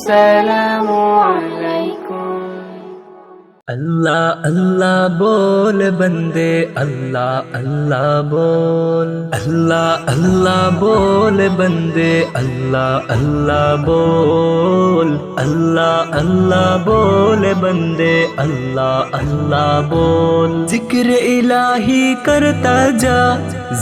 السلام علیکم۔ اللہ اللہ بول بندے، اللہ اللہ بول، اللہ اللہ بول بندے، اللہ اللہ بول، اللہ اللہ بول بندے، اللہ اللہ بول۔ ذکر الہی کرتا جا،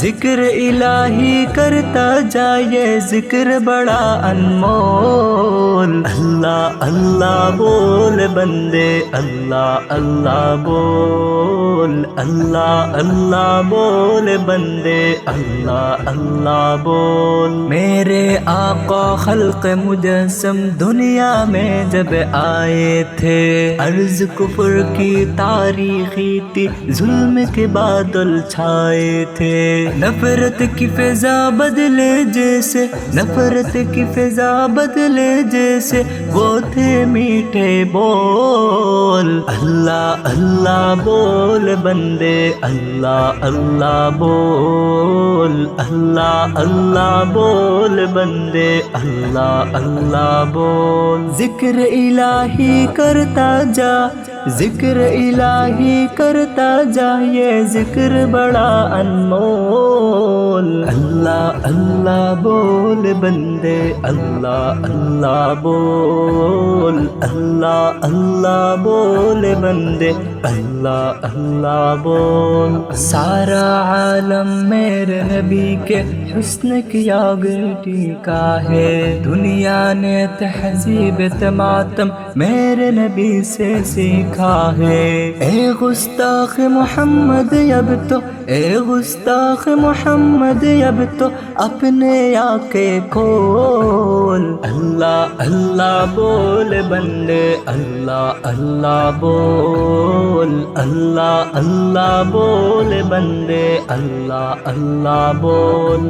ذکر الہی کرتا جا، یہ ذکر بڑا انمول۔ اللہ اللہ بول بندے، اللہ اللہ بول، اللہ اللہ بول بندے، اللہ اللہ بول۔ میرے آقا خلق مجسم دنیا میں جب آئے تھے، عرض کفر کی تاریخی تھی، ظلم کے بادل چھائے تھے، نفرت کی فضا بدلے جیسے، نفرت کی فضا بدلے جیسے، وہ تھے میٹھے بول۔ اللہ اللہ بول بندے، اللہ اللہ بول، اللہ اللہ بول بندے، اللہ اللہ بول۔ ذکر الہی کرتا جا، ذکر الہی کرتا جا، یہ ذکر بڑا انمول۔ اللہ اللہ بول بندے، اللہ اللہ بول، اللہ اللہ بول بندے، اللہ اللہ بول۔ سارا عالم میرے نبی کے حسن کی آگٹی کا ہے، دنیا نے تہذیب تماتم میرے نبی سے سیکھا ہے۔ اے گستاخ محمد اب تو، اے گستاخ محمد اب تو اپنے آنکھیں کھول۔ اللہ اللہ بول بندے، اللہ اللہ بول، اللہ اللہ بول بندے، اللہ اللہ بول۔